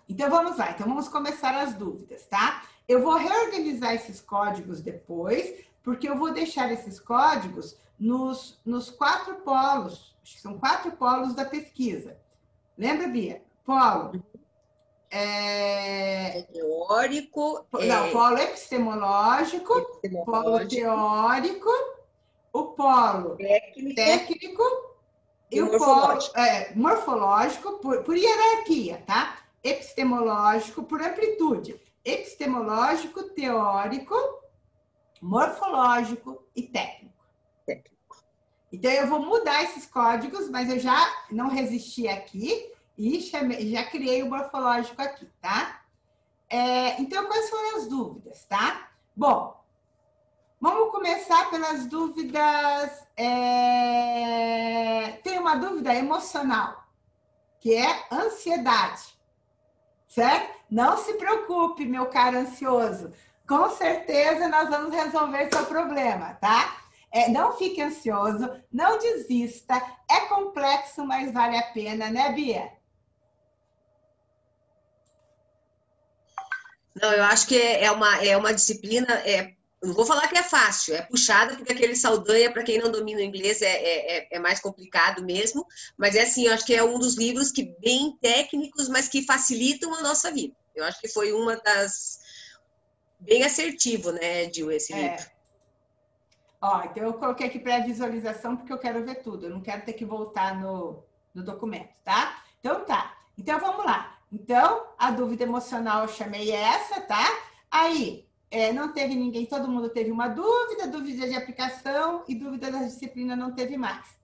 Então, vamos lá. Então, vamos começar as dúvidas, tá? Eu vou reorganizar esses códigos depois, porque eu vou deixar esses códigos nos 4 polos. Acho que são 4 polos da pesquisa. Lembra, Bia? Polo. Teórico. Não, polo epistemológico, polo teórico, o polo técnico e o polo morfológico, por hierarquia, tá? Epistemológico, por amplitude. Epistemológico, teórico, morfológico e técnico. Então, eu vou mudar esses códigos, mas eu já não resisti aqui e já criei o morfológico aqui, tá? Então, quais foram as dúvidas, tá? Bom, vamos começar pelas dúvidas. Tem uma dúvida emocional, que é ansiedade, certo? Não se preocupe, meu caro ansioso. Com certeza nós vamos resolver seu problema, tá? Não fique ansioso, não desista. É complexo, mas vale a pena, né, Bia? Não, eu acho que é uma disciplina, não vou falar que é fácil, é puxada, porque aquele Saldanha, para quem não domina o inglês, é mais complicado mesmo, mas assim, eu acho que é um dos livros que bem técnicos, mas que facilitam a nossa vida. Eu acho que foi uma das... bem assertivo, né, Gil, esse livro. Ó, então eu coloquei aqui pré-visualização porque eu quero ver tudo, eu não quero ter que voltar no documento, tá? Então tá, então vamos lá. Então, a dúvida emocional eu chamei essa, tá? Aí, não teve ninguém, todo mundo teve uma dúvida de aplicação e dúvida da disciplina não teve mais.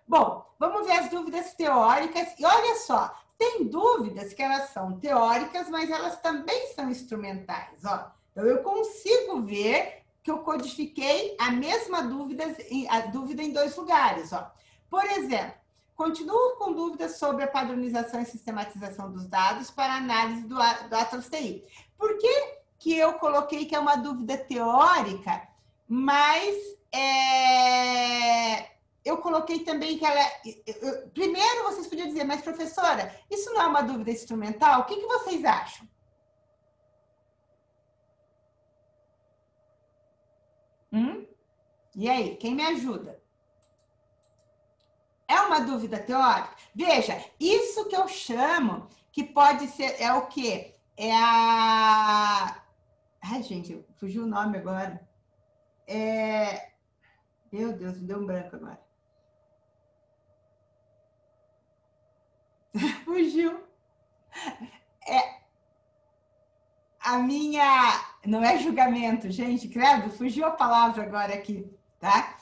Bom, vamos ver as dúvidas teóricas. E olha só, tem dúvidas que elas são teóricas, mas elas também são instrumentais, ó. Então, eu consigo ver que eu codifiquei a mesma dúvida em 2 lugares, ó. Por exemplo, continuo com dúvidas sobre a padronização e sistematização dos dados para análise do Atlas TI. Por que eu coloquei que é uma dúvida teórica, mas eu coloquei também que ela... Primeiro, vocês podiam dizer, mas professora, isso não é uma dúvida instrumental? O que vocês acham? E aí, quem me ajuda? É uma dúvida teórica? Veja, isso que eu chamo que pode ser, é o quê? Ai, gente, fugiu o nome agora. Meu Deus, me deu um branco agora. Fugiu. A minha... Não é julgamento, gente, credo, fugiu a palavra agora aqui, tá?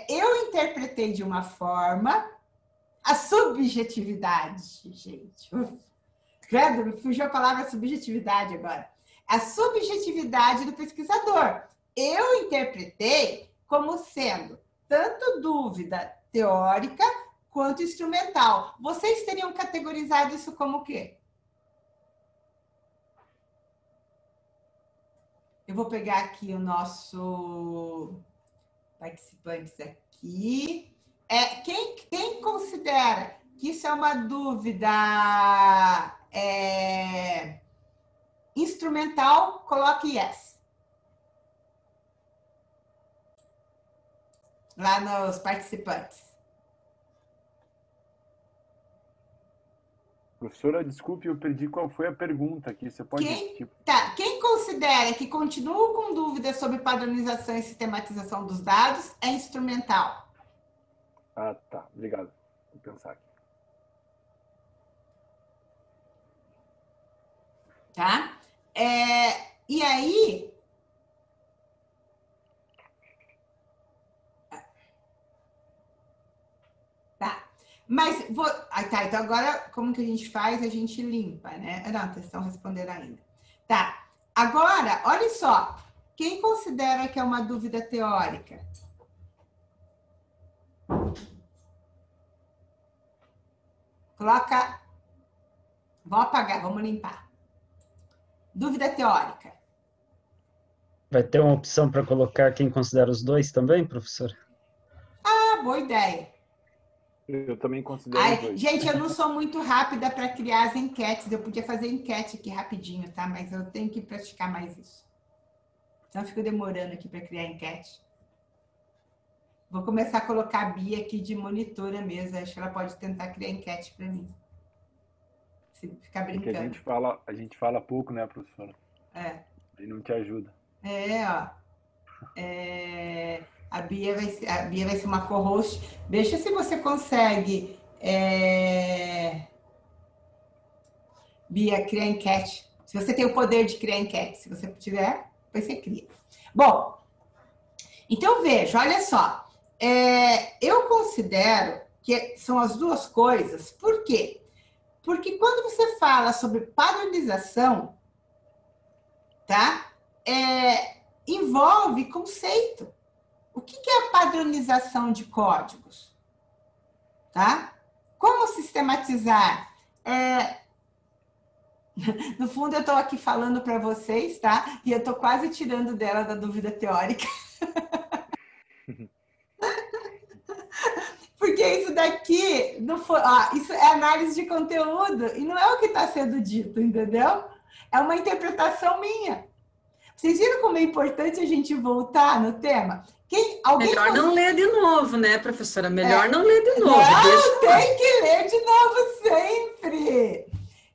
Eu interpretei de uma forma a subjetividade, gente. Credo, fugiu a palavra subjetividade agora. A subjetividade do pesquisador. Eu interpretei como sendo tanto dúvida teórica quanto instrumental. Vocês teriam categorizado isso como o quê? Eu vou pegar aqui o nosso participantes aqui. Quem considera que isso é uma dúvida instrumental, coloque yes. Lá nos participantes. Professora, desculpe, eu perdi qual foi a pergunta aqui. Você pode... Quem considera que continua com dúvidas sobre padronização e sistematização dos dados é instrumental? Ah, tá. Obrigado. Vou pensar aqui. Tá? E aí... Tá. Mas, tá, então agora, como que a gente faz? A gente limpa, né? Não, vocês estão respondendo ainda. Tá. Agora, olha só. Quem considera que é uma dúvida teórica? Coloca... Vou apagar, vamos limpar. Dúvida teórica. Vai ter uma opção para colocar quem considera os dois também, professor? Ah, boa ideia. Eu também considero Ai, dois. gente, eu não sou muito rápida para criar as enquetes. Eu podia fazer enquete aqui rapidinho, tá? Mas eu tenho que praticar mais isso. Então, eu fico demorando aqui para criar enquete. Vou começar a colocar a Bia aqui de monitora mesmo. Acho que ela pode tentar criar enquete para mim. Se ficar Porque brincando. a gente fala pouco, né, professora? É. E não te ajuda. Ó. A Bia vai ser uma co-host. Deixa se você consegue, Bia, criar enquete. Se você tem o poder de criar enquete. Se você tiver, depois você cria. Bom, então veja, olha só. Eu considero que são as duas coisas. Por quê? Porque quando você fala sobre padronização, tá? Envolve conceito. O que é a padronização de códigos? Tá? Como sistematizar? No fundo, eu estou aqui falando para vocês, tá? E eu estou quase tirando dela da dúvida teórica. Porque isso daqui, não foi, isso é análise de conteúdo e não é o que está sendo dito, entendeu? É uma interpretação minha. Vocês viram como é importante a gente voltar no tema? Melhor não ler de novo, né, professora? Melhor não ler de novo. Não, tem que ler de novo sempre.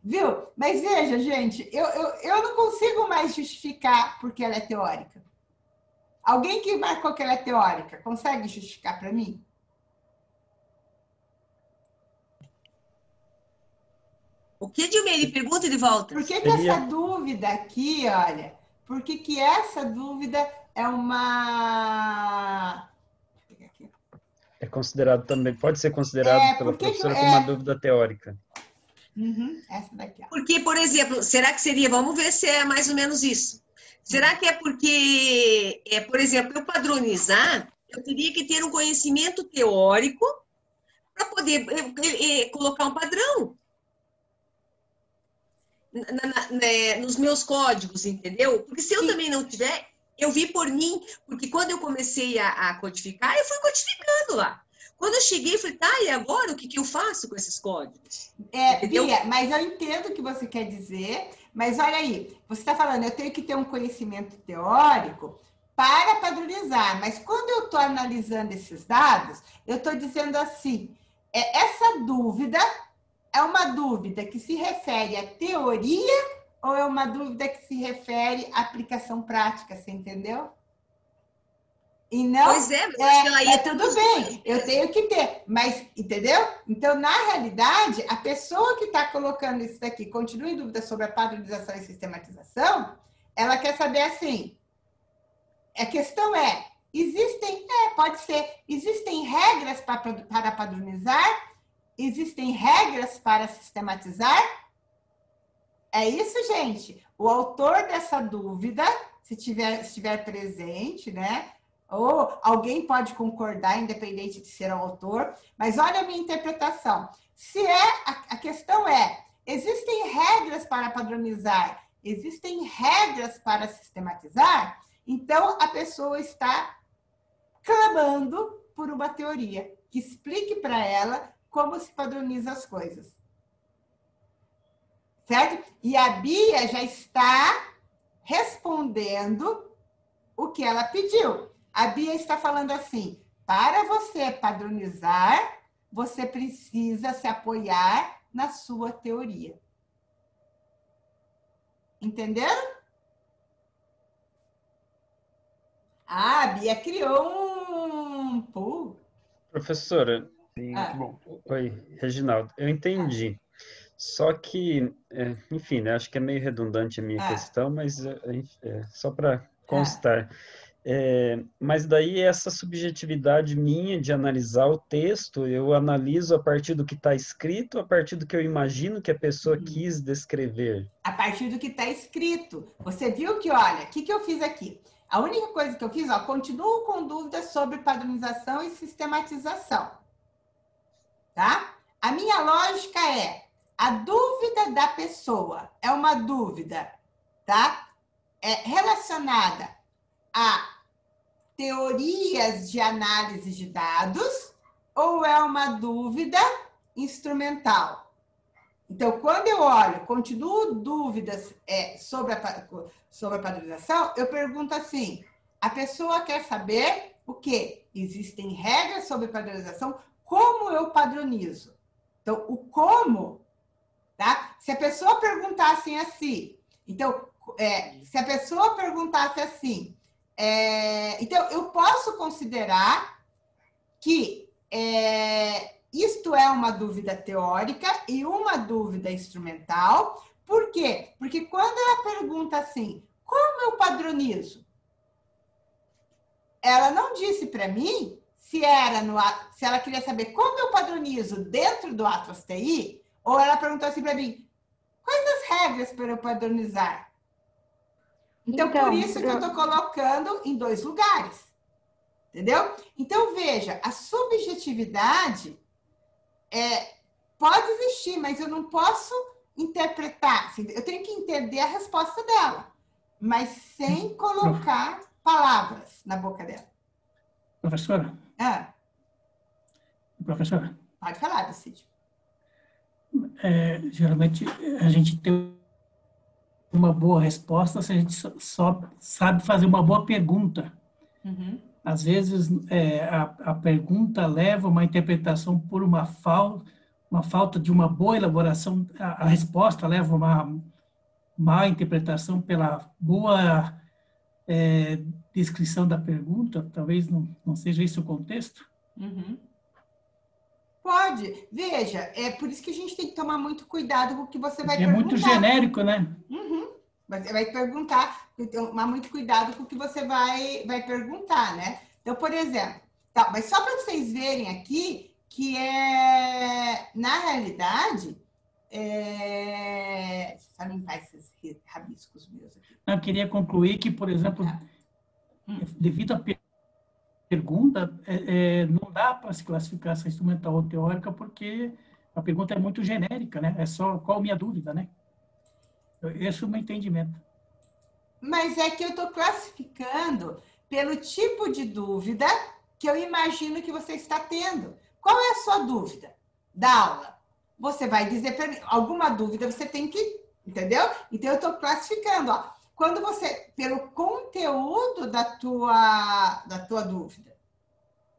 Viu? Mas veja, gente, eu não consigo mais justificar porque ela é teórica. Alguém que marcou que ela é teórica, consegue justificar para mim? O que, Dilmeire? Pergunta de volta. Por que essa dúvida aqui, olha, por que essa dúvida é uma... É considerado também, pode ser considerado pela professora como uma dúvida teórica. Essa daqui, ó. Porque, por exemplo, será que seria, vamos ver se é mais ou menos isso. Será que é porque, por exemplo, eu padronizar, eu teria que ter um conhecimento teórico para poder colocar um padrão nos meus códigos, entendeu? Porque se eu também não tiver, eu vi por mim, porque quando eu comecei a codificar, eu fui codificando lá. Quando eu cheguei, eu falei, tá, e agora o que eu faço com esses códigos? Bia, mas eu entendo o que você quer dizer, mas olha aí, você está falando, eu tenho que ter um conhecimento teórico para padronizar, mas quando eu estou analisando esses dados, eu estou dizendo assim, essa dúvida é uma dúvida que se refere à teoria ou é uma dúvida que se refere à aplicação prática, você entendeu? E não, pois é, mas acho que ela ia tudo bem, eu tenho que ter, mas, entendeu? Então, na realidade, a pessoa que está colocando isso daqui, continua em dúvida sobre a padronização e sistematização, ela quer saber assim, a questão existem regras para padronizar? Existem regras para sistematizar? É isso, gente. O autor dessa dúvida, se estiver presente, né? Ou alguém pode concordar, independente de ser o autor, mas olha a minha interpretação. Se a questão existem regras para padronizar, existem regras para sistematizar, então a pessoa está clamando por uma teoria que explique para ela como se padroniza as coisas. Certo? E a Bia já está respondendo o que ela pediu. A Bia está falando assim, para você padronizar, você precisa se apoiar na sua teoria. Entenderam? A Bia criou um pool. Professora. Sim, muito bom. Oi, Reginaldo, eu entendi. Só que, enfim, né, acho que é meio redundante a minha questão, mas só para constar. Mas daí essa subjetividade minha de analisar o texto, eu analiso a partir do que está escrito, a partir do que eu imagino que a pessoa quis descrever. A partir do que está escrito. Você viu que, olha, o que eu fiz aqui? A única coisa que eu fiz, continuo com dúvidas sobre padronização e sistematização. Tá? A minha lógica a dúvida da pessoa é uma dúvida, tá? Relacionada a teorias de análise de dados ou é uma dúvida instrumental? Então, quando eu olho, continuo dúvidas sobre a padronização, eu pergunto assim, a pessoa quer saber o quê? Existem regras sobre padronização, como eu padronizo? Então, o como, tá? Se a pessoa perguntasse assim, então, se a pessoa perguntasse assim, então, eu posso considerar que isto é uma dúvida teórica e uma dúvida instrumental. Por quê? Porque quando ela pergunta assim, como eu padronizo? Ela não disse para mim se ela queria saber como eu padronizo dentro do Atlas TI, ou ela perguntou assim para mim, quais as regras para eu padronizar? Então, por isso que eu estou colocando em 2 lugares. Entendeu? Então, veja, a subjetividade pode existir, mas eu não posso interpretar. Eu tenho que entender a resposta dela, mas sem colocar palavras na boca dela. Professora? Professora? Pode falar, Cid. Geralmente, a gente tem uma boa resposta se a gente só sabe fazer uma boa pergunta. Uhum. Às vezes, a pergunta leva uma interpretação por uma falta de uma boa elaboração. A resposta leva uma má interpretação pela boa descrição da pergunta. Talvez não seja esse o contexto. Uhum. Pode. Veja, é por isso que a gente tem que tomar muito cuidado com o que você vai perguntar. É muito genérico, né? Uhum. Você vai perguntar, tomar muito cuidado com o que você vai perguntar, né? Então, por exemplo, tá, mas só para vocês verem aqui que na realidade, só limpar esses rabiscos meus aqui. Eu queria concluir que, por exemplo, devido à pergunta, não dá para se classificar essa instrumental ou teórica, porque a pergunta é muito genérica, né? É só qual a minha dúvida, né? Esse é o meu entendimento. Mas é que eu estou classificando pelo tipo de dúvida que eu imagino que você está tendo. Qual é a sua dúvida da aula? Você vai dizer para mim, alguma dúvida você tem que, entendeu? Então, eu estou classificando, ó. Quando você, pelo conteúdo da tua dúvida,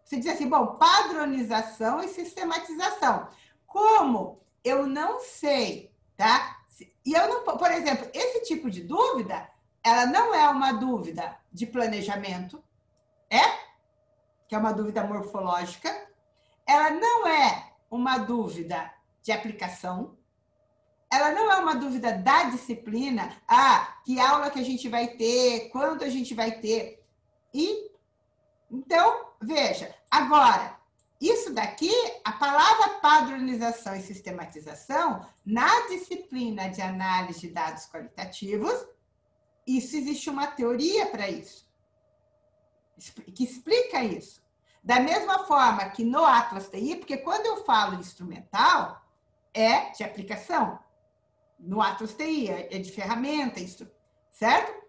você diz assim, bom, padronização e sistematização. Como eu não sei, tá? E eu não, por exemplo, esse tipo de dúvida, ela não é uma dúvida de planejamento, que é uma dúvida morfológica. Ela não é uma dúvida de aplicação. Ela não é uma dúvida da disciplina. Que aula que a gente vai ter, quando a gente vai ter. Então, veja, agora, isso daqui, a palavra padronização e sistematização, na disciplina de análise de dados qualitativos, isso existe uma teoria para isso, que explica isso. Da mesma forma que no Atlas TI, porque quando eu falo instrumental, é de aplicação. No Atlas TI é de ferramenta, certo?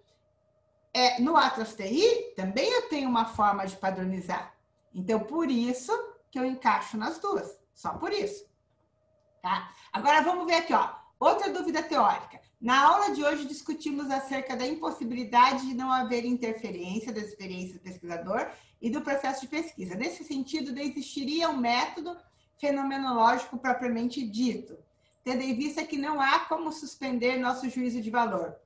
No Atlas TI também eu tenho uma forma de padronizar. Então, por isso que eu encaixo nas duas. Só por isso. Tá? Agora, vamos ver aqui, ó. Outra dúvida teórica. Na aula de hoje, discutimos acerca da impossibilidade de não haver interferência da experiência do pesquisador e do processo de pesquisa. Nesse sentido, não existiria um método fenomenológico propriamente dito, tendo em vista que não há como suspender nosso juízo de valor.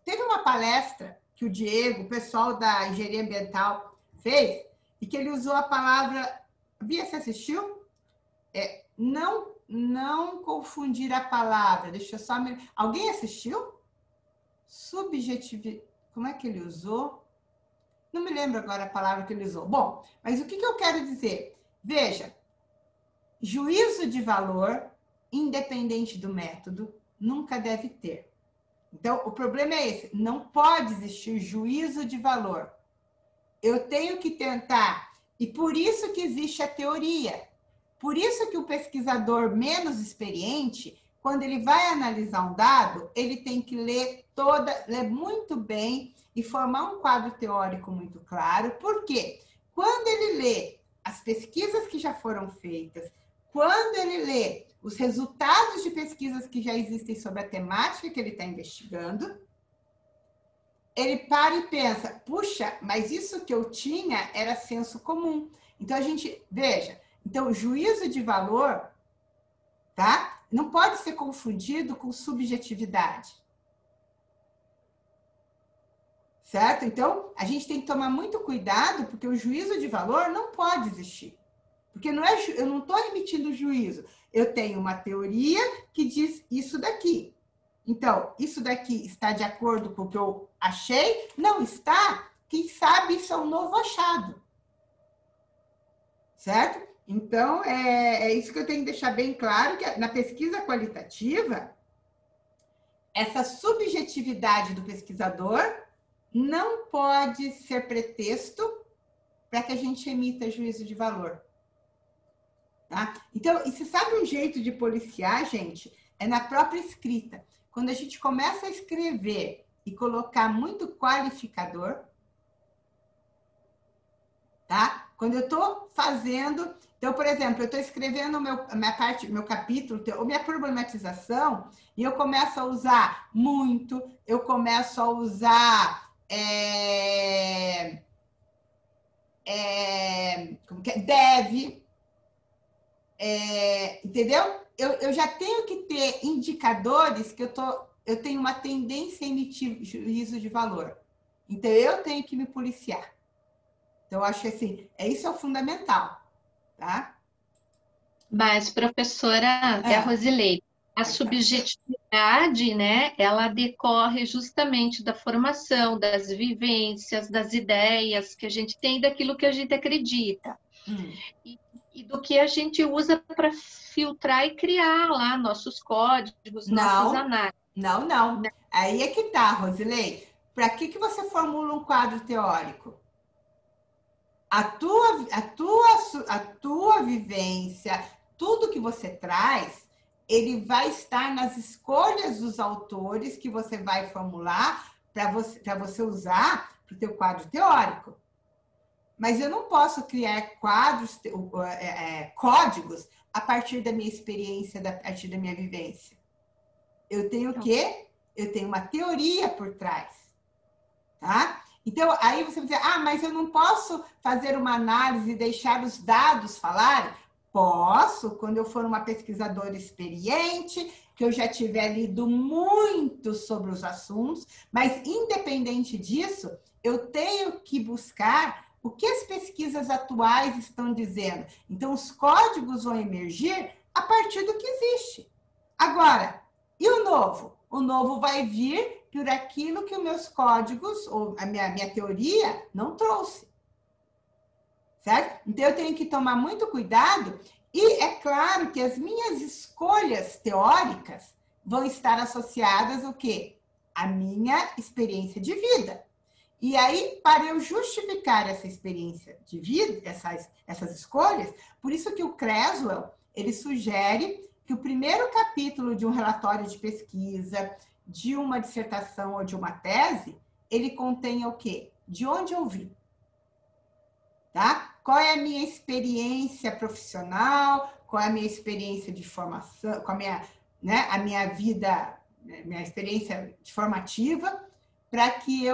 Teve uma palestra que o Diego, o pessoal da engenharia ambiental, fez, e que ele usou a palavra... Bia, você assistiu? Não confundir a palavra. Deixa eu só... Alguém assistiu? Subjetividade. Como é que ele usou? Não me lembro agora a palavra que ele usou. Bom, mas o que eu quero dizer? Veja, juízo de valor, independente do método, nunca deve ter. Então, o problema é esse. Não pode existir juízo de valor. Eu tenho que tentar... E por isso que existe a teoria. Por isso que o pesquisador menos experiente, quando ele vai analisar um dado, ele tem que ler muito bem e formar um quadro teórico muito claro. Por quê? quando ele lê as pesquisas que já foram feitas, quando ele lê os resultados de pesquisas que já existem sobre a temática que ele está investigando, ele para e pensa, puxa, mas isso que eu tinha era senso comum. Então, a gente, veja, então, o juízo de valor, tá? Não pode ser confundido com subjetividade. Certo? Então, a gente tem que tomar muito cuidado, porque o juízo de valor não pode existir. Porque não é, eu não estou emitindo juízo. Eu tenho uma teoria que diz isso daqui. Então, isso daqui está de acordo com o que eu achei? Não está? Quem sabe isso é um novo achado. Certo? Então, é isso que eu tenho que deixar bem claro, que na pesquisa qualitativa, essa subjetividade do pesquisador não pode ser pretexto para que a gente emita juízo de valor. Tá? Então, e você sabe um jeito de policiar, gente? É na própria escrita. Quando a gente começa a escrever e colocar muito qualificador, tá? Quando eu estou fazendo... Então, por exemplo, eu estou escrevendo meu capítulo, ou minha problematização, e eu começo a usar muito, eu começo a usar... como que é? Deve, entendeu? Eu já tenho que ter indicadores que eu tenho uma tendência a emitir juízo de valor. Então, eu tenho que me policiar. Então, eu acho que assim, isso é o fundamental, tá? Mas, professora, a Rosilei, a subjetividade, né, ela decorre justamente da formação, das vivências, das ideias que a gente tem, daquilo que a gente acredita. E do que a gente usa para filtrar e criar lá nossos códigos, nossas análises. Não. Aí é que tá, Rosilei. Para que você formula um quadro teórico? A tua vivência, tudo que você traz, ele vai estar nas escolhas dos autores que você vai formular para você usar para o teu quadro teórico. Mas eu não posso criar códigos a partir da minha experiência, a partir da minha vivência. Eu tenho o quê? Eu tenho uma teoria por trás. Tá? Então, aí você vai dizer, mas eu não posso fazer uma análise e deixar os dados falarem? Posso, quando eu for uma pesquisadora experiente, que eu já tiver lido muito sobre os assuntos, mas, independente disso, eu tenho que buscar o que as pesquisas atuais estão dizendo. Então, os códigos vão emergir a partir do que existe. Agora, e o novo? O novo vai vir por aquilo que os meus códigos, ou a minha teoria, não trouxe. Certo? Então, eu tenho que tomar muito cuidado, e é claro que as minhas escolhas teóricas vão estar associadas ao quê? A minha experiência de vida. E aí, para eu justificar essa experiência de vida, essas escolhas, por isso que o Creswell, ele sugere que o primeiro capítulo de um relatório de pesquisa, de uma dissertação ou de uma tese, ele contenha o quê? De onde eu vim. Tá? Qual é a minha experiência profissional, qual é a minha experiência de formação, qual é a minha vida, minha experiência formativa, para que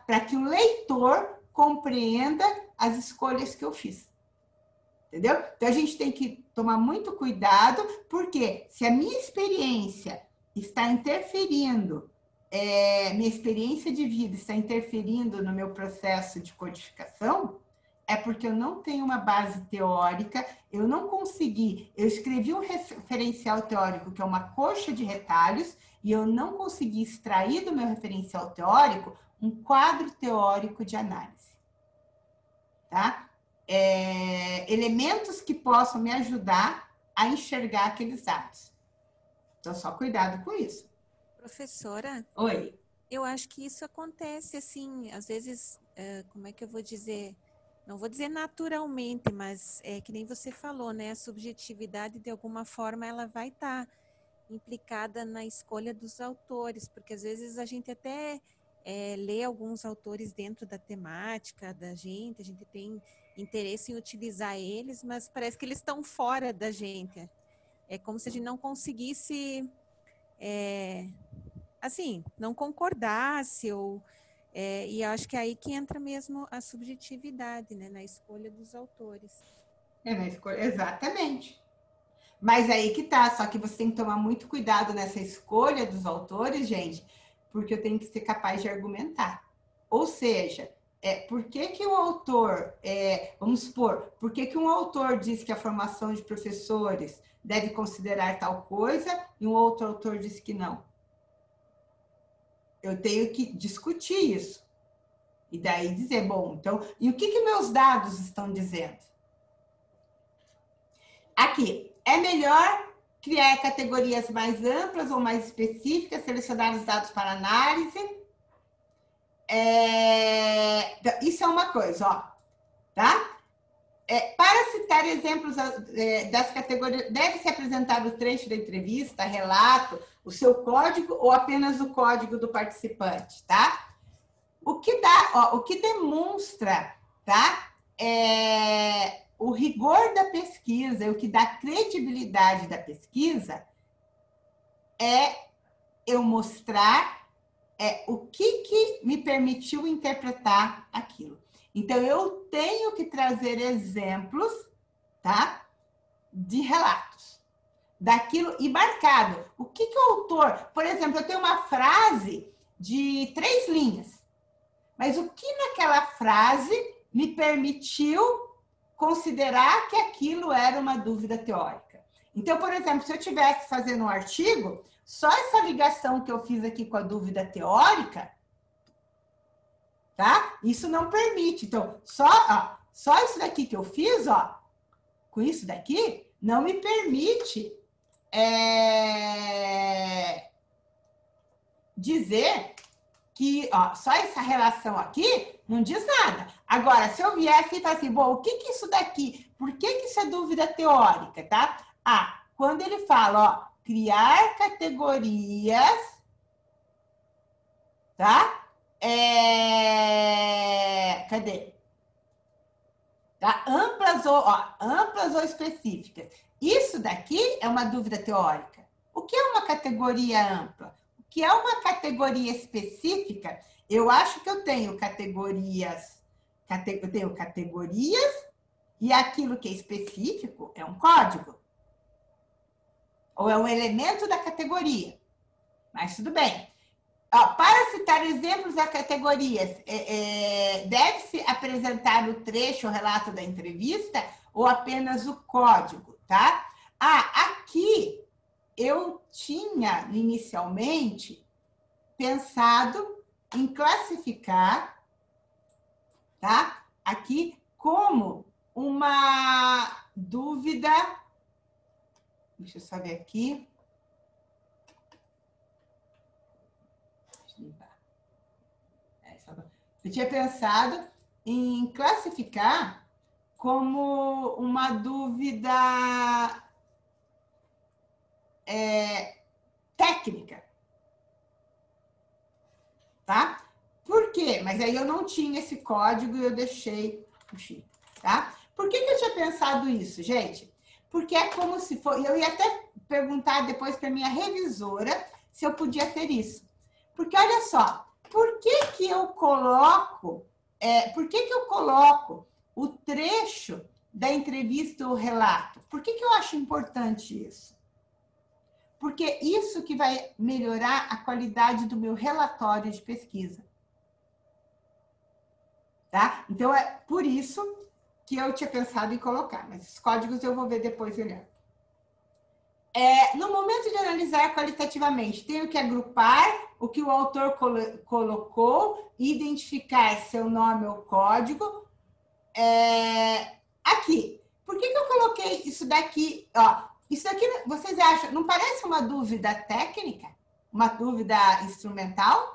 para que o leitor compreenda as escolhas que eu fiz. Entendeu? Então, a gente tem que tomar muito cuidado, porque se a minha experiência está interferindo, minha experiência de vida está interferindo no meu processo de codificação, é porque eu não tenho uma base teórica, eu não consegui, eu escrevi um referencial teórico que é uma coxa de retalhos, e eu não consegui extrair do meu referencial teórico um quadro teórico de análise. Tá? Elementos que possam me ajudar a enxergar aqueles dados. Então, só cuidado com isso. Professora? Oi. Eu acho que isso acontece, assim, às vezes, como é que eu vou dizer? Não vou dizer naturalmente, mas é que nem você falou, né? A subjetividade, de alguma forma, ela vai estar implicada na escolha dos autores, porque às vezes a gente até ler alguns autores dentro da temática da gente, a gente tem interesse em utilizar eles, mas parece que eles estão fora da gente. É como se a gente não conseguisse, assim, não concordasse, e eu acho que é aí que entra mesmo a subjetividade, né, na escolha dos autores. Na escolha, exatamente. Mas aí que tá, só que você tem que tomar muito cuidado nessa escolha dos autores, gente, porque eu tenho que ser capaz de argumentar. Ou seja, por que que o autor, vamos supor, por que que um autor diz que a formação de professores deve considerar tal coisa e um outro autor diz que não? Eu tenho que discutir isso. E daí dizer, bom, então, e o que que meus dados estão dizendo? Aqui, é melhor criar categorias mais amplas ou mais específicas, selecionar os dados para análise. Isso é uma coisa, ó, tá? Para citar exemplos das categorias, deve-se apresentar o trecho da entrevista, relato, o seu código ou apenas o código do participante, tá? O que demonstra, tá? O rigor da pesquisa, o que dá credibilidade da pesquisa é eu mostrar o que me permitiu interpretar aquilo. Então, eu tenho que trazer exemplos, tá? De relatos daquilo e marcado. O que o autor... Por exemplo, eu tenho uma frase de 3 linhas, mas o que naquela frase me permitiu considerar que aquilo era uma dúvida teórica. Então, por exemplo, se eu estivesse fazendo um artigo, só essa ligação que eu fiz aqui com a dúvida teórica, tá? Isso não permite. Então, só isso daqui que eu fiz, ó, com isso daqui, não me permite dizer que, ó, só essa relação aqui não diz nada. Agora, se eu viesse e falar assim, bom, o que que isso daqui? Por que que isso é dúvida teórica, tá? Quando ele fala, ó, criar categorias, tá? Cadê? Tá? Amplas ou específicas. Isso daqui é uma dúvida teórica. O que é uma categoria ampla? O que é uma categoria específica? Eu acho que eu tenho categorias e aquilo que é específico é um código. Ou é um elemento da categoria. Mas tudo bem. Para citar exemplos das categorias, deve-se apresentar o trecho, o relato da entrevista ou apenas o código, tá? Aqui eu tinha inicialmente pensado em classificar, tá? Aqui como uma dúvida. Deixa eu só ver aqui. Eu tinha pensado em classificar como uma dúvida técnica. Tá? Por quê? Mas aí eu não tinha esse código e eu deixei, enfim, tá? Por que eu tinha pensado isso, gente? Porque é como se for... Eu ia até perguntar depois para minha revisora se eu podia ter isso. Porque, olha só, por que eu coloco o trecho da entrevista ou relato? Por que eu acho importante isso? Porque isso que vai melhorar a qualidade do meu relatório de pesquisa. Tá? Então, é por isso que eu tinha pensado em colocar. Mas os códigos eu vou ver depois olhando. No momento de analisar qualitativamente, tenho que agrupar o que o autor colocou e identificar seu nome ou código. Aqui. Por que eu coloquei isso daqui? Isso daqui, vocês acham, não parece uma dúvida técnica? Uma dúvida instrumental?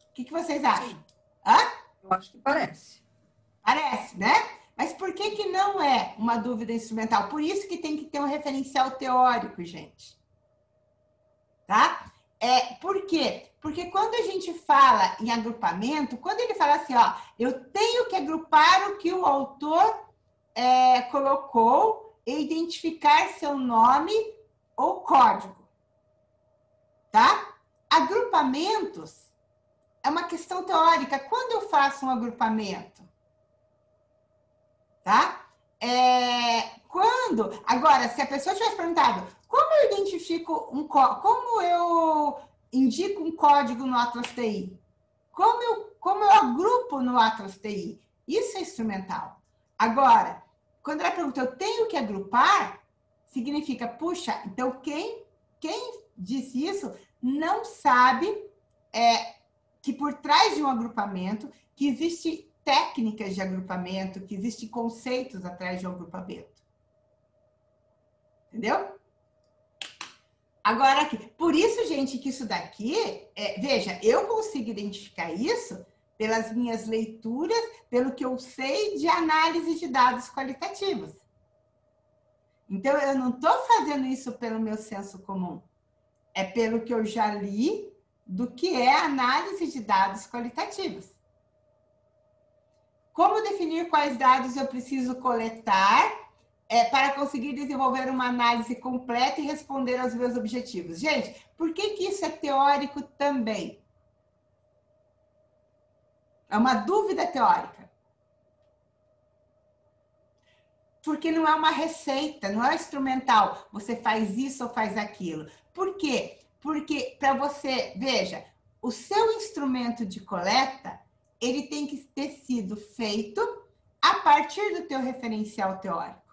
O que vocês acham? Eu acho que parece. Parece, né? Mas por que não é uma dúvida instrumental? Por isso que tem que ter um referencial teórico, gente. Tá? Por quê? Porque quando a gente fala em agrupamento, quando ele fala assim, ó, eu tenho que agrupar o que o autor colocou e identificar seu nome ou código, tá? Agrupamentos é uma questão teórica. Quando eu faço um agrupamento, tá? Agora, se a pessoa tivesse perguntado como eu identifico como eu indico um código no Atlas TI, como eu agrupo no Atlas TI, isso é instrumental. Agora, quando ela pergunta, eu tenho que agrupar, significa, puxa, então quem disse isso não sabe que por trás de um agrupamento, que existe técnicas de agrupamento, que existem conceitos atrás de um agrupamento. Entendeu? Agora, aqui, por isso, gente, que isso daqui, veja, eu consigo identificar isso pelas minhas leituras, pelo que eu sei de análise de dados qualitativos. Então, eu não estou fazendo isso pelo meu senso comum, é pelo que eu já li do que é análise de dados qualitativos. Como definir quais dados eu preciso coletar para conseguir desenvolver uma análise completa e responder aos meus objetivos? Gente, por que isso é teórico também? É uma dúvida teórica. Porque não é uma receita, não é instrumental. Você faz isso ou faz aquilo. Por quê? Porque para você, veja, o seu instrumento de coleta, ele tem que ter sido feito a partir do teu referencial teórico.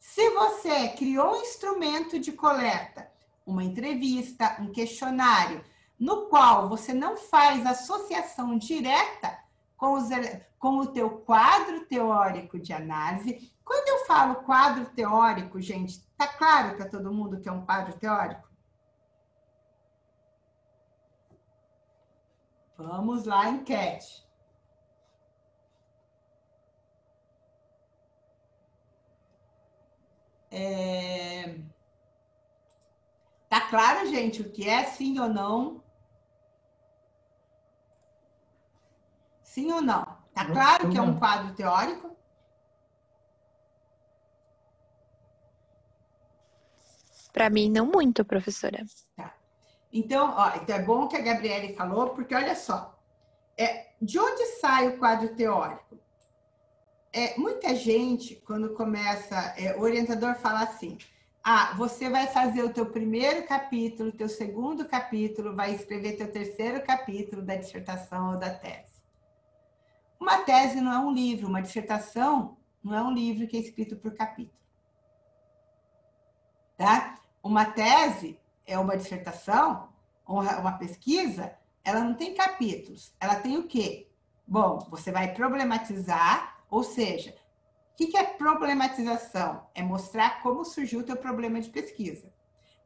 Se você criou um instrumento de coleta, uma entrevista, um questionário, no qual você não faz associação direta com o teu quadro teórico de análise. Quando eu falo quadro teórico, gente, tá claro para todo mundo que é um quadro teórico? Vamos lá, enquete. Tá claro, gente, o que é sim ou não? Sim ou não? Tá claro que é um quadro teórico? Para mim, não muito, professora. Tá. Então, então é bom que a Gabriele falou, porque olha só, de onde sai o quadro teórico? Muita gente, quando começa, o orientador fala assim, você vai fazer o teu primeiro capítulo, teu segundo capítulo, vai escrever teu terceiro capítulo da dissertação ou da tese. Uma tese não é um livro, uma dissertação não é um livro que é escrito por capítulo. Tá? Uma tese é uma dissertação, uma pesquisa, ela não tem capítulos. Ela tem o quê? Bom, você vai problematizar, ou seja, o que é problematização? É mostrar como surgiu o teu problema de pesquisa.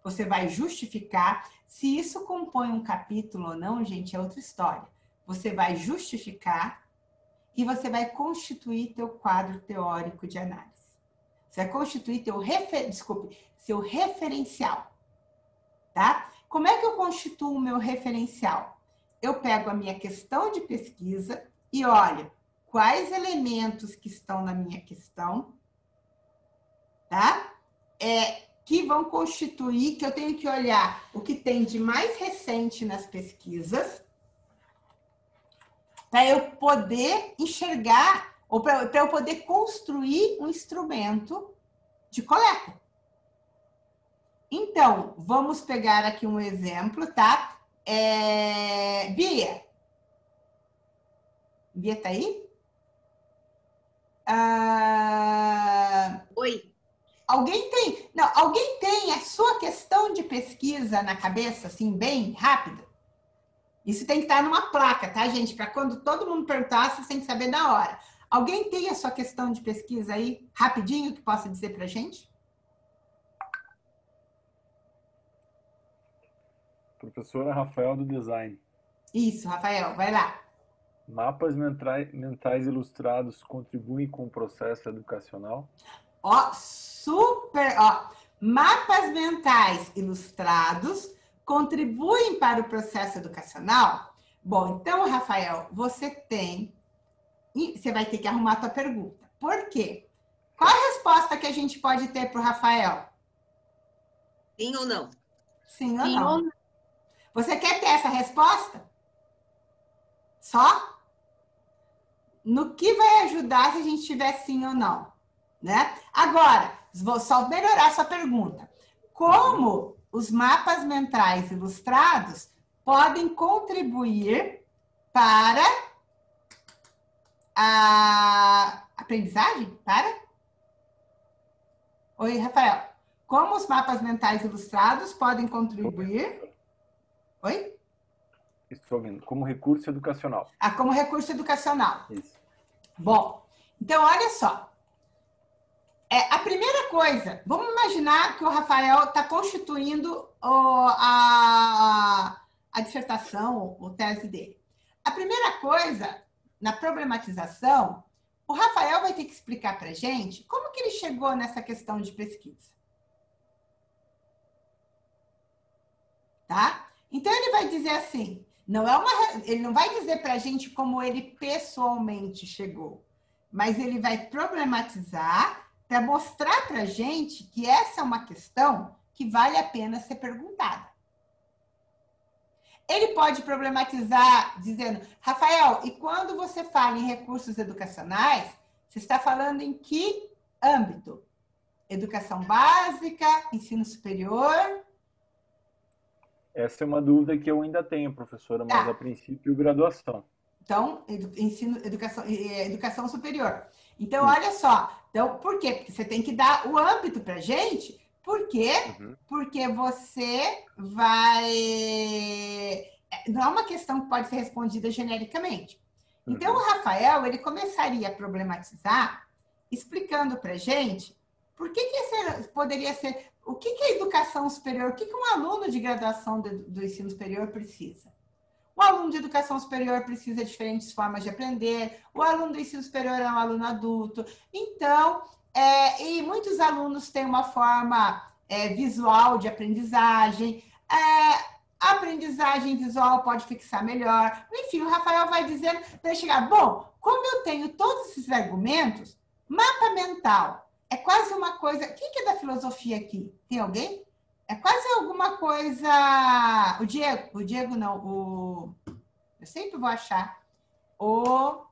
Você vai justificar, se isso compõe um capítulo ou não, gente, é outra história. Você vai justificar e você vai constituir teu quadro teórico de análise. Você vai constituir seu referencial, tá? Como é que eu constituo o meu referencial? Eu pego a minha questão de pesquisa e olho quais elementos que estão na minha questão, tá? Que vão constituir, que eu tenho que olhar o que tem de mais recente nas pesquisas, para eu poder enxergar, ou para eu poder construir um instrumento de coleta. Então, vamos pegar aqui um exemplo, tá? Bia. Bia tá aí? Oi. Alguém tem a sua questão de pesquisa na cabeça, assim, bem rápida? Isso tem que estar numa placa, tá, gente? Para quando todo mundo perguntar, você tem que saber na hora. Alguém tem a sua questão de pesquisa aí, rapidinho, que possa dizer para a gente? Professora Rafael do Design. Isso, Rafael, vai lá. Mapas mentais ilustrados contribuem com o processo educacional? Super, mapas mentais ilustrados contribuem para o processo educacional? Bom, então, Rafael, você vai ter que arrumar a tua pergunta. Por quê? Qual a resposta que a gente pode ter para o Rafael? Sim ou não? Sim ou não? Você quer ter essa resposta? Só? No que vai ajudar se a gente tiver sim ou não? Né? Agora, vou só melhorar a sua pergunta. Como os mapas mentais ilustrados podem contribuir para a aprendizagem? Oi, Rafael. Como os mapas mentais ilustrados podem contribuir? Oi? Estou ouvindo. Como recurso educacional. Como recurso educacional. Isso. Bom, então olha só. A primeira coisa, vamos imaginar que o Rafael está constituindo a dissertação, o tese dele. A primeira coisa, na problematização, o Rafael vai ter que explicar para a gente como que ele chegou nessa questão de pesquisa. Tá? Então, ele vai dizer assim, ele não vai dizer para a gente como ele pessoalmente chegou, mas ele vai problematizar para mostrar para a gente que essa é uma questão que vale a pena ser perguntada. Ele pode problematizar dizendo, Rafael, e quando você fala em recursos educacionais, você está falando em que âmbito? Educação básica, ensino superior? Essa é uma dúvida que eu ainda tenho, professora, mas a princípio, graduação. Então, educação superior. Então, olha só. Então, por quê? Porque você tem que dar o âmbito para a gente. Por quê? Porque você vai... Não é uma questão que pode ser respondida genericamente. Então, o Rafael, ele começaria a problematizar, explicando para a gente por que esse poderia ser... O que é educação superior? O que um aluno de graduação do ensino superior precisa? O aluno de educação superior precisa de diferentes formas de aprender. O aluno do ensino superior é um aluno adulto. Então, e muitos alunos têm uma forma visual de aprendizagem. A aprendizagem visual pode fixar melhor. Enfim, o Rafael vai dizendo, vai chegar, bom, como eu tenho todos esses argumentos, mapa mental é quase uma coisa... Quem que é da filosofia aqui? Tem alguém? É quase alguma coisa... O Diego não, eu sempre vou achar. O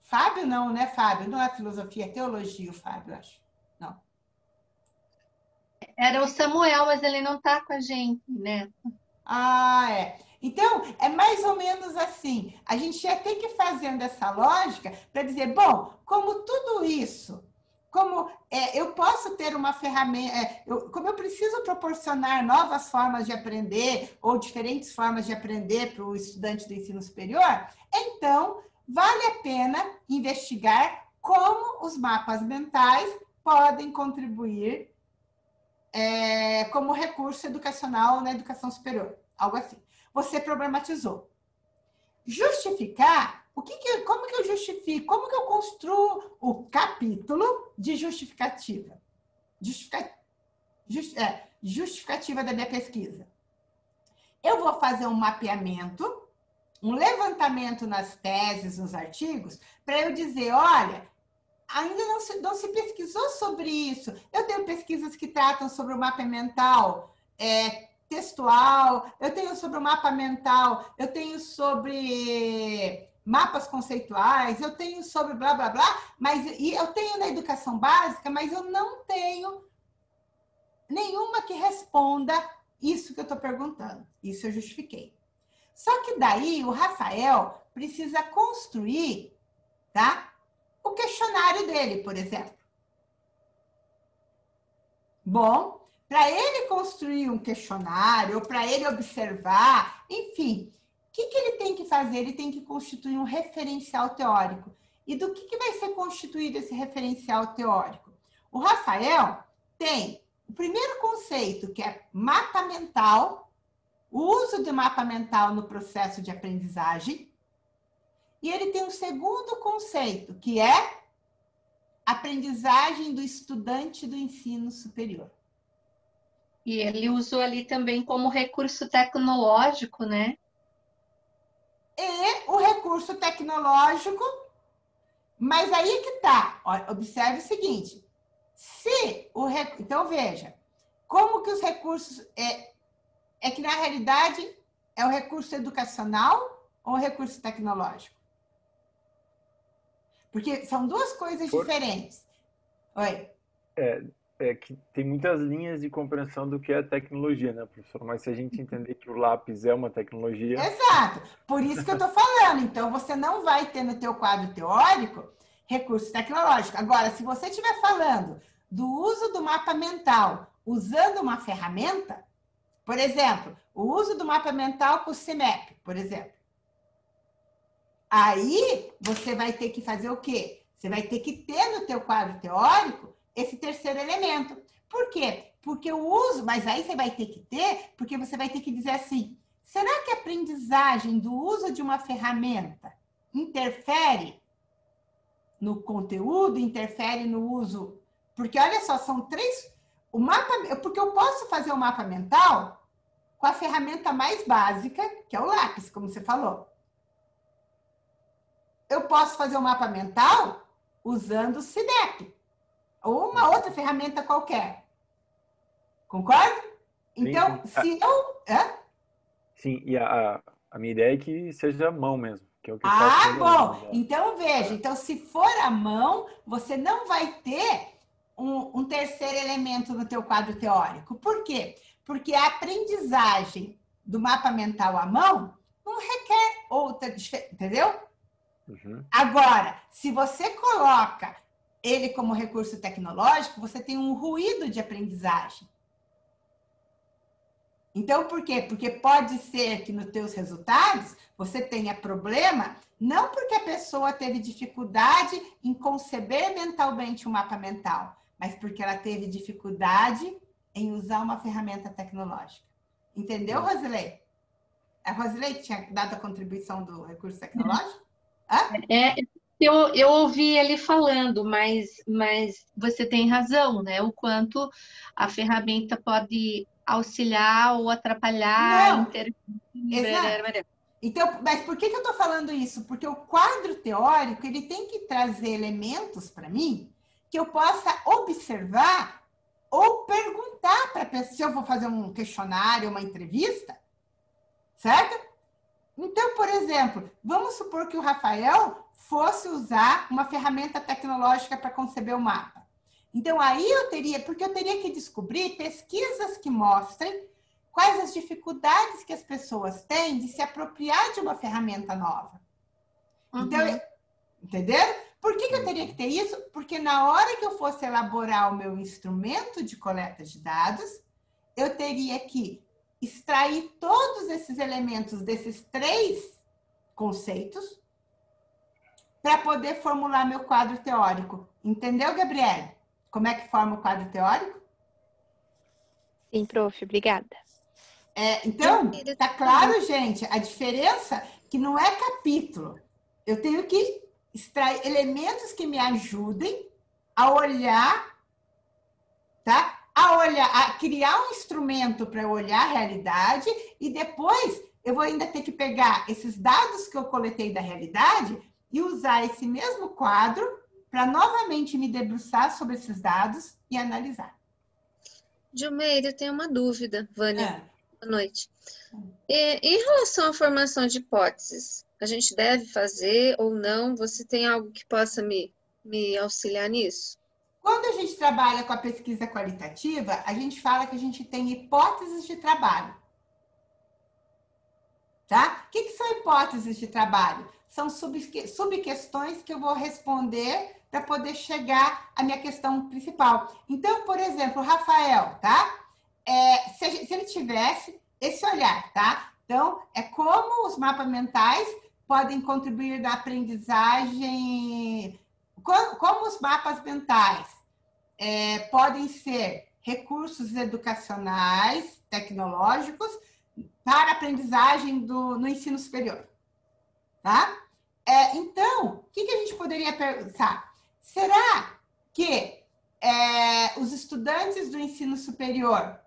Fábio não, né, Fábio? Não é filosofia, é teologia, o Fábio, eu acho. Não. Era o Samuel, mas ele não está com a gente, né? É. Então, é mais ou menos assim. A gente já tem que ir fazendo essa lógica para dizer, bom, como tudo isso... Como eu posso ter uma ferramenta, como eu preciso proporcionar novas formas de aprender ou diferentes formas de aprender para o estudante do ensino superior, então vale a pena investigar como os mapas mentais podem contribuir como recurso educacional na educação superior, algo assim. Você problematizou. Justificar, como que eu justifico? Como que eu construo o capítulo de justificativa? Justificativa da minha pesquisa. Eu vou fazer um mapeamento, um levantamento nas teses, nos artigos, para eu dizer, olha, ainda não se pesquisou sobre isso. Eu tenho pesquisas que tratam sobre o mapa mental, textual, eu tenho sobre o mapa mental, eu tenho sobre mapas conceituais, eu tenho sobre blá, blá, blá, e eu tenho na educação básica, mas eu não tenho nenhuma que responda isso que eu estou perguntando. Isso eu justifiquei. Só que daí o Rafael precisa construir, tá, o questionário dele, por exemplo. Bom, para ele construir um questionário, ou para ele observar, enfim, o que ele tem que fazer? Ele tem que constituir um referencial teórico. E do que vai ser constituído esse referencial teórico? O Rafael tem o primeiro conceito, que é mapa mental, o uso do mapa mental no processo de aprendizagem, e ele tem um segundo conceito, que é aprendizagem do estudante do ensino superior. E ele usou ali também como recurso tecnológico, né? E o recurso tecnológico, mas aí que tá. Observe o seguinte, então veja, como que os recursos, é que na realidade é o recurso educacional ou o recurso tecnológico? Porque são duas coisas diferentes. Oi. É que tem muitas linhas de compreensão do que é tecnologia, né, professor? Mas se a gente entender que o lápis é uma tecnologia... Exato. Por isso que eu estou falando. Então, você não vai ter no teu quadro teórico recurso tecnológico. Agora, se você estiver falando do uso do mapa mental usando uma ferramenta, por exemplo, o uso do mapa mental com o CIMAP, por exemplo. Aí, você vai ter que fazer o quê? Você vai ter que ter no teu quadro teórico esse terceiro elemento. Por quê? Porque o uso, mas aí você vai ter que ter, porque você vai ter que dizer assim, será que a aprendizagem do uso de uma ferramenta interfere no conteúdo, interfere no uso? Porque, olha só, são três... Porque eu posso fazer o mapa mental com a ferramenta mais básica, que é o lápis, como você falou. Eu posso fazer o mapa mental usando o CIDEP, ou uma outra ferramenta qualquer. Concorda? Então, sim. se eu... Sim, e a minha ideia é que seja a mão mesmo. Que é o que bom. Então, veja. Então, se for a mão, você não vai ter um terceiro elemento no teu quadro teórico. Por quê? Porque a aprendizagem do mapa mental à mão não requer outra... Entendeu? Uhum. Agora, se você coloca ele como recurso tecnológico, você tem um ruído de aprendizagem. Então, por quê? Porque pode ser que nos teus resultados você tenha problema, não porque a pessoa teve dificuldade em conceber mentalmente um mapa mental, mas porque ela teve dificuldade em usar uma ferramenta tecnológica. Entendeu, Rosilei? A Rosilei que tinha dado a contribuição do recurso tecnológico? Eu ouvi ele falando, mas você tem razão, né? O quanto a ferramenta pode auxiliar ou atrapalhar, intervir. Exato. Então, mas por que eu estou falando isso? Porque o quadro teórico ele tem que trazer elementos para mim que eu possa observar ou perguntar para a pessoa, se eu vou fazer um questionário, uma entrevista, certo? Então, por exemplo, vamos supor que o Rafael fosse usar uma ferramenta tecnológica para conceber o mapa. Então, aí eu teria que descobrir pesquisas que mostrem quais as dificuldades que as pessoas têm de se apropriar de uma ferramenta nova. Então, entenderam? Por que eu teria que ter isso? Porque na hora que eu fosse elaborar o meu instrumento de coleta de dados, eu teria que extrair todos esses elementos desses três conceitos para poder formular meu quadro teórico. Entendeu, Gabriele? Como é que forma o quadro teórico? Sim, prof, obrigada. Então, tá claro, gente, a diferença que não é capítulo. Eu tenho que extrair elementos que me ajudem a olhar, tá? A criar um instrumento para olhar a realidade e depois eu vou ainda ter que pegar esses dados que eu coletei da realidade e usar esse mesmo quadro para novamente me debruçar sobre esses dados e analisar. Gilmeida, eu tenho uma dúvida, Vânia. Boa noite. Em relação à formação de hipóteses, a gente deve fazer ou não? Você tem algo que possa me auxiliar nisso? Quando a gente trabalha com a pesquisa qualitativa, a gente fala que a gente tem hipóteses de trabalho. Tá? O que são hipóteses de trabalho? São subquestões que eu vou responder para poder chegar à minha questão principal. Então, por exemplo, o Rafael, tá? Se ele tivesse esse olhar, tá? Então, é como os mapas mentais podem contribuir na aprendizagem, como os mapas mentais podem ser recursos educacionais, tecnológicos, para a aprendizagem no ensino superior. Tá? Então, o que a gente poderia pensar? Será que os estudantes do ensino superior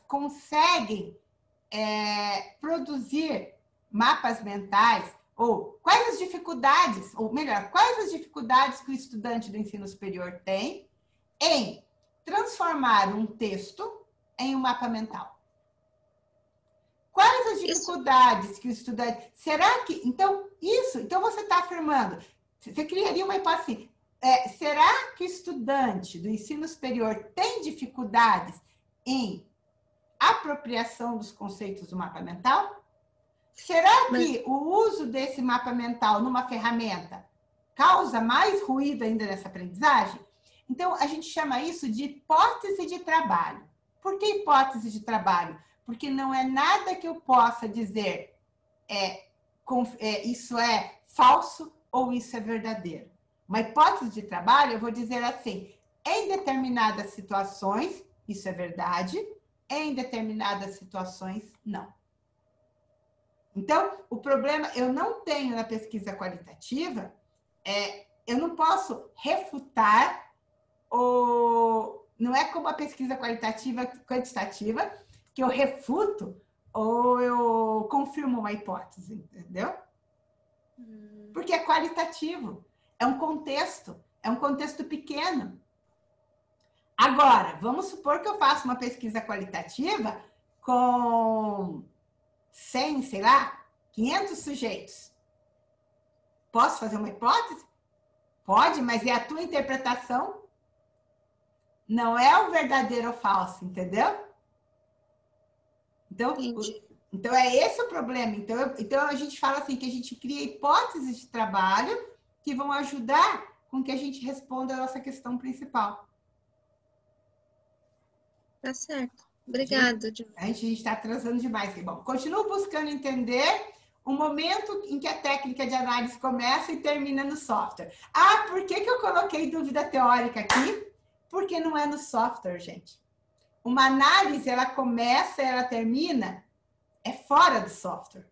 conseguem produzir mapas mentais, ou quais as dificuldades, ou melhor, quais as dificuldades que o estudante do ensino superior tem em transformar um texto em um mapa mental? Quais as dificuldades que o estudante... Será que... Então você está afirmando, você criaria uma hipótese assim, será que o estudante do ensino superior tem dificuldades em apropriação dos conceitos do mapa mental? Será que o uso desse mapa mental numa ferramenta causa mais ruído ainda nessa aprendizagem? Então, a gente chama isso de hipótese de trabalho. Por que hipótese de trabalho? Porque não é nada que eu possa dizer isso é falso ou isso é verdadeiro. Uma hipótese de trabalho, eu vou dizer assim, em determinadas situações, isso é verdade, em determinadas situações, não. Então, o problema, eu não tenho na pesquisa qualitativa, eu não posso refutar, não é como a pesquisa quantitativa, que eu refuto ou eu confirmo uma hipótese, entendeu? Porque é qualitativo, é um contexto pequeno. Agora, vamos supor que eu faça uma pesquisa qualitativa com 100, sei lá, 500 sujeitos. Posso fazer uma hipótese? Pode, mas é a tua interpretação. Não é o verdadeiro ou falso, entendeu? Então é esse o problema. Então a gente fala assim, que a gente cria hipóteses de trabalho que vão ajudar com que a gente responda a nossa questão principal. Tá certo. Obrigada. A gente está atrasando demais. Bom, continuo buscando entender o momento em que a técnica de análise começa e termina no software. Ah, por que eu coloquei dúvida teórica aqui? Porque não é no software, gente. Uma análise, ela começa, ela termina, é fora do software.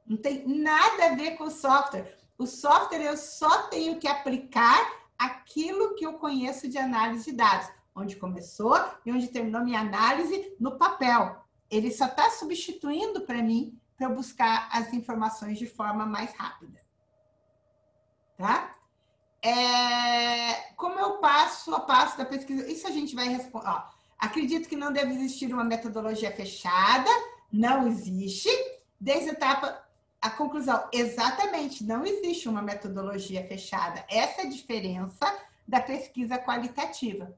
Não tem nada a ver com o software. O software, eu só tenho que aplicar aquilo que eu conheço de análise de dados. Onde começou e onde terminou minha análise no papel. Ele só está substituindo para mim, para eu buscar as informações de forma mais rápida. Tá? Como é o passo a passo da pesquisa? Isso a gente vai responder. Acredito que não deve existir uma metodologia fechada. Não existe. Desde a etapa... A conclusão, exatamente, não existe uma metodologia fechada. Essa é a diferença da pesquisa qualitativa.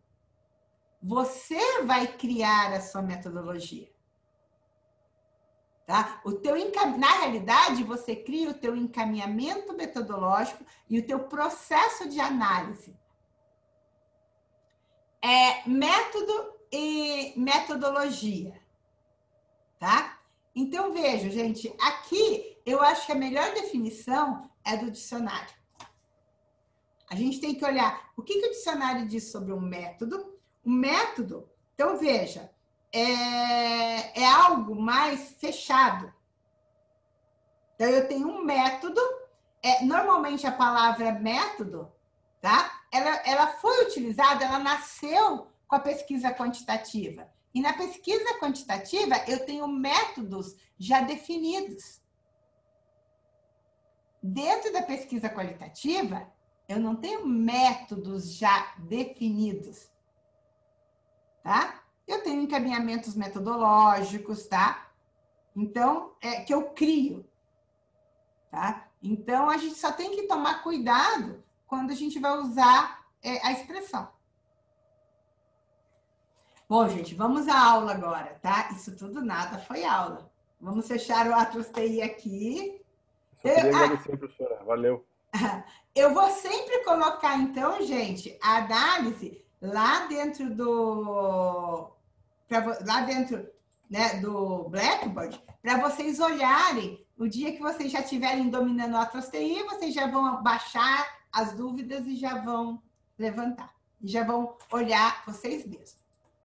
Você vai criar a sua metodologia. Tá? Na realidade, você cria o teu encaminhamento metodológico e o teu processo de análise. Método e metodologia. Tá? Então, veja, gente, aqui eu acho que a melhor definição é do dicionário. A gente tem que olhar o que o dicionário diz sobre um método. O método, então veja, é algo mais fechado. Então, eu tenho um método, normalmente a palavra método, tá? Ela foi utilizada, ela nasceu com a pesquisa quantitativa. E na pesquisa quantitativa, eu tenho métodos já definidos. Dentro da pesquisa qualitativa, eu não tenho métodos já definidos. Tá? Eu tenho encaminhamentos metodológicos, tá? Então, que eu crio. Tá? Então, a gente só tem que tomar cuidado quando a gente vai usar a expressão. Bom, gente, vamos à aula agora, tá? Isso tudo nada foi aula. Vamos fechar o Atlas TI aqui. Só queria agradecer, professora. Valeu. Eu vou sempre colocar, então, gente, a análise lá dentro né, do Blackboard, para vocês olharem. O dia que vocês já estiverem dominando o Atlas TI, vocês já vão baixar as dúvidas e já vão levantar. E já vão olhar vocês mesmos.